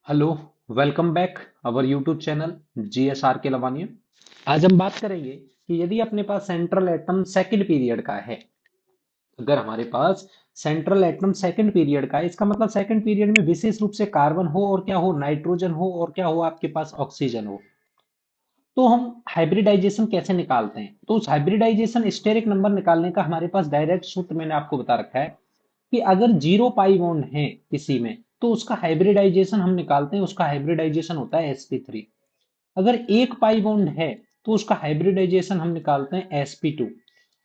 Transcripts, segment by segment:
Hello, welcome back our YouTube channel GSR के लवानिया। आज हम बात करेंगे कि यदि अपने पास सेंट्रल एटम सेकंड पीरियड का है। अगर हमारे पास सेंट्रल एटम सेकंड पीरियड का है, इसका मतलब सेकंड पीरियड में विशेष रूप से कार्बन हो और क्या हो, नाइट्रोजन हो और क्या हो, आपके पास ऑक्सीजन हो। तो हम हाइब्रिडाइजेशन कैसे निकालते हैं? तो उस हाइब्रिडाइजेशन स्टेरिक नंबर निकालने का हमारे पास डायरेक्ट सूत्र मैंने आपको बता रखा है कि अगर जीरो पाई बॉन्ड है किसी में तो उसका हाइब्रिडाइजेशन हम निकालते हैं, उसका हाइब्रिडाइजेशन होता है sp3। अगर एक पाई बॉन्ड है तो उसका हाइब्रिडाइजेशन हम निकालते हैं sp2।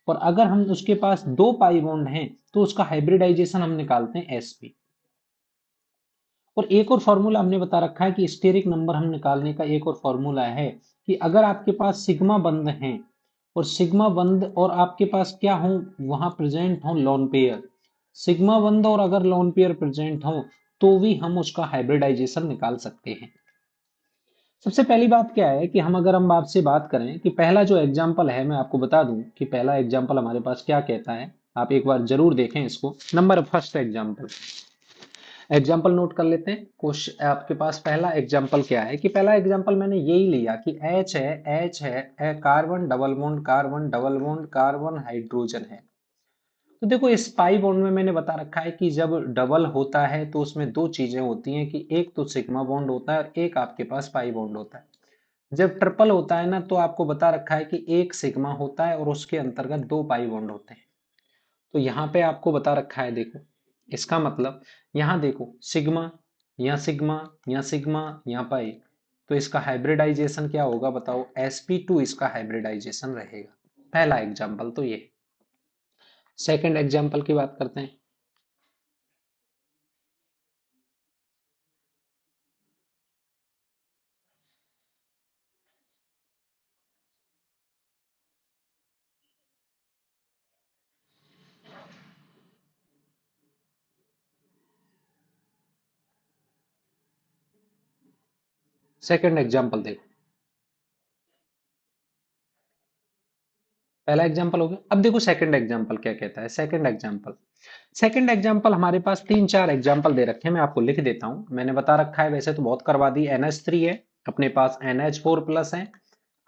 और अगर हम उसके पास दो पाई बॉन्ड हैं तो उसका हाइब्रिडाइजेशन हम निकालते हैं sp। और एक और फॉर्मूला हमने बता रखा है कि स्टेरिक नंबर हम निकालने का एक और फॉर्मूला है कि अगर आपके पास सिग्मा बंध हैं और सिग्मा बंध और आपके पास क्या हो, वहां प्रेजेंट हो लोन पेयर। सिग्मा बंध और अगर लोन पेयर प्रेजेंट हो तो भी हम उसका हाइब्रिडाइजेशन निकाल सकते हैं। सबसे पहली बात क्या है कि अगर हम आपसे बात करें कि पहला जो एग्जाम्पल है, मैं आपको बता दूं कि पहला एग्जाम्पल हमारे पास क्या कहता है। आप एक बार जरूर देखें इसको। Number first example, example note कर लेते हैं। क्वेश्चन आपके पास पहला एग्जाम्पल क्या है कि पहला एग्जाम्पल मैंने यही लिया कि H है carbon double bond carbon double bond carbon hydrogen है। तो देखो इस पाई बॉन्ड में मैंने बता रखा है कि जब डबल होता है तो उसमें दो चीजें होती हैं कि एक तो सिग्मा बॉन्ड होता है और एक आपके पास पाई बॉन्ड होता है। जब ट्रिपल होता है ना तो आपको बता रखा है कि एक सिग्मा होता है और उसके अंतर्गत दो पाई बॉन्ड होते हैं। तो यहाँ पे आपको बता रखा है, देखो इसका मतलब यहाँ देखो सिग्मा या सिग्मा या सिग्मा या पाई। तो इसका हाइब्रिडाइजेशन क्या होगा बताओ? sp2 इसका हाइब्रिडाइजेशन रहेगा। पहला एग्जाम्पल तो ये। सेकंड एग्जाम्पल की बात करते हैं। सेकंड एग्जाम्पल देखो, पहला एग्जाम्पल हो गया। अब देखो सेकंड एग्जाम्पल क्या कहता है। सेकंड एग्जाम्पल हमारे पास तीन चार एग्जाम्पल दे रखे हैं, मैं आपको लिख देता हूं। मैंने बता रखा है, वैसे तो बहुत करवा दी। NH3 है, अपने पास NH4 प्लस है,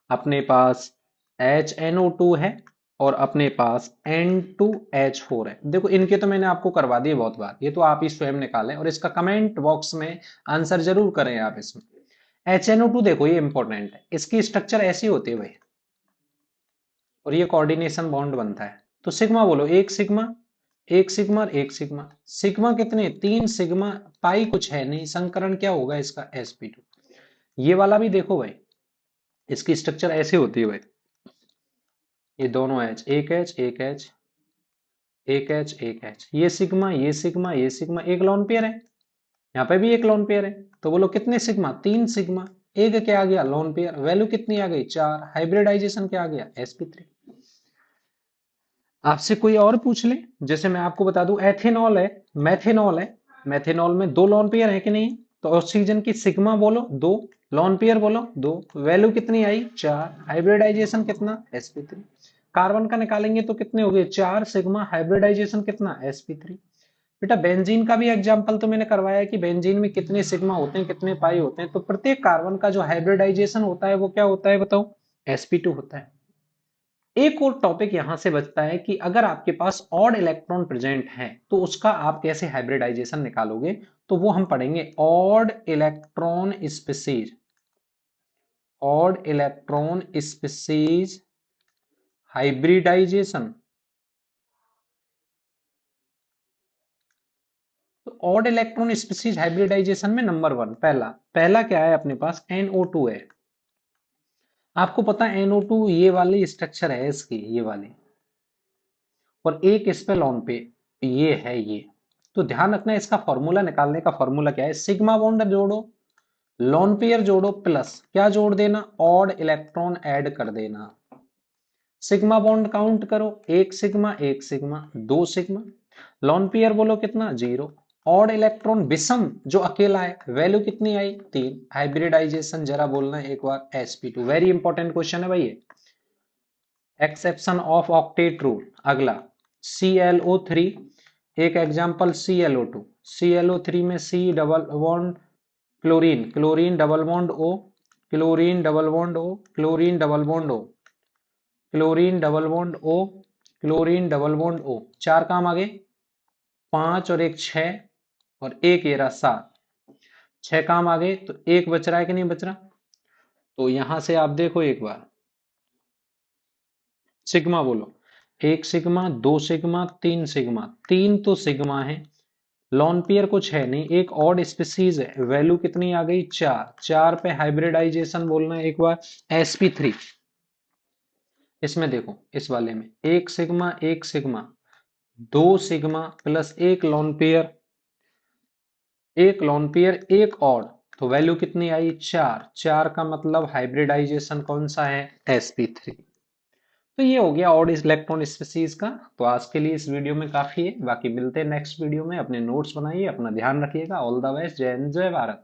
अपने पास HNO2 है और अपने पास N2H4 है। देखो इनके तो मैंने आपको करवा दिए बहुत बार, ये तो आप ही स्वयं निकालें और इसका कमेंट बॉक्स में आंसर जरूर करें आप इसमें। HNO2 देखो ये इंपॉर्टेंट है, इसकी स्ट्रक्चर ऐसी होती है भाई और ये कोऑर्डिनेशन बॉन्ड बनता है। तो सिग्मा बोलो, एक सिग्मा एक सिग्मा और एक सिग्मा। सिग्मा कितने? तीन सिग्मा। पाई कुछ है नहीं, संकरण क्या होगा इसका? sp2। ये वाला भी देखो भाई, इसकी स्ट्रक्चर ऐसे होती है भाई। ये दोनों एच, एक एच एक एच एक एच एक एच, ये सिग्मा ये सिग्मा ये सिग्मा, एक लोन पेयर है। यहाँ पे भी एक लोन पेयर है। तो बोलो कितने सिग्मा? तीन सिग्मा। एक क्या आ गया? Lone pair. वैल्यू कितनी आ गई? चार। हाइब्रिडाइजेशन क्या आ गया? sp3। आपसे कोई और पूछ ले, जैसे मैं आपको बता दूं एथेनॉल है, मैथेनॉल है। मैथेनॉल में दो लोन पेयर है कि नहीं? तो ऑक्सीजन की सिग्मा बोलो दो, लोन पेयर बोलो दो, वैल्यू कितनी आई? चार। हाइब्रिडाइजेशन कितना? sp3। कार्बन का निकालेंगे तो कितने हो गए? चार सिग्मा। हाइब्रिडाइजेशन कितना? sp3। बेटा बेंजीन का भी एग्जांपल तो मैंने करवाया है कि बेंजीन में कितने सिग्मा होते हैं कितने पाई होते हैं। तो प्रत्येक कार्बन का जो हाइब्रिडाइजेशन होता है वो क्या होता है बताओ? sp2 होता है। एक और टॉपिक यहां से बचता है कि अगर आपके पास ऑड इलेक्ट्रॉन प्रेजेंट है तो उसका आप कैसे हाइब्रिडाइजेशन निकालोगे। तो वो हम पढ़ेंगे odd electron species. Odd electron species hybridization. तो ऑड इलेक्ट्रॉन स्पीसीज हाइब्रिडाइजेशन में नंबर वन, पहला पहला क्या है अपने पास? NO2 है। आपको पता है NO2 ये वाली स्ट्रक्चर है इसकी, ये वाली। और एक इस पे लॉन पे ये है ये। तो ध्यान रखना इसका फॉर्मूला निकालने का फॉर्मूला क्या है? सिग्मा बॉन्ड जोड़ो, लोन पेयर जोड़ो, प्लस क्या जोड़ देना? ऑड इलेक्ट्रॉन ऐड कर देना। सिग्मा बॉन्ड काउंट करो, एक सिग्मा दो सिग्मा। लोन पेयर बोलो कितना? जीरो। ऑड इलेक्ट्रॉन विषम जो अकेला है, वैल्यू कितनी आई? तीन। हाइब्रिडाइजेशन जरा बोलना एक बार। sp2। वेरी इंपॉर्टेंट क्वेश्चन है भाई ये। Exception of octet rule. अगला ClO3, एक एग्जांपल ClO2। ClO3 में C double bond chlorine, chlorine double bond O, chlorine double bond O, chlorine double bond O, chlorine double bond O, chlorine double bond O. चार काम आगे, 5 और एक 6, और एक ये रहा 7। 6 काम आ गए, तो एक बच रहा है कि नहीं बच रहा? तो यहां से आप देखो एक बार, सिग्मा बोलो। एक सिग्मा, दो सिग्मा, तीन सिग्मा, तीन तो सिग्मा है। लॉन पेयर कुछ है नहीं, एक ऑड स्पीसीज है, वैल्यू कितनी आ गई? 4। 4 पे हाइब्रिडाइजेशन बोलना है एक बार, sp3। इसमें देखो, इस वाले में एक सिग्मा, दो सिग्मा प्लस एक लॉन पेयर एक ऑड, तो वैल्यू कितनी आई? 4। 4 का मतलब हाइब्रिडाइजेशन कौन सा है? sp3। तो ये हो गया ऑड इलेक्ट्रॉन स्पीसीज का। तो आज के लिए इस वीडियो में काफी है, बाकी मिलते हैं नेक्स्ट वीडियो में। अपने नोट्स बनाइए, अपना ध्यान रखिएगा। ऑल द बेस्ट, जय हिंद, जय भारत।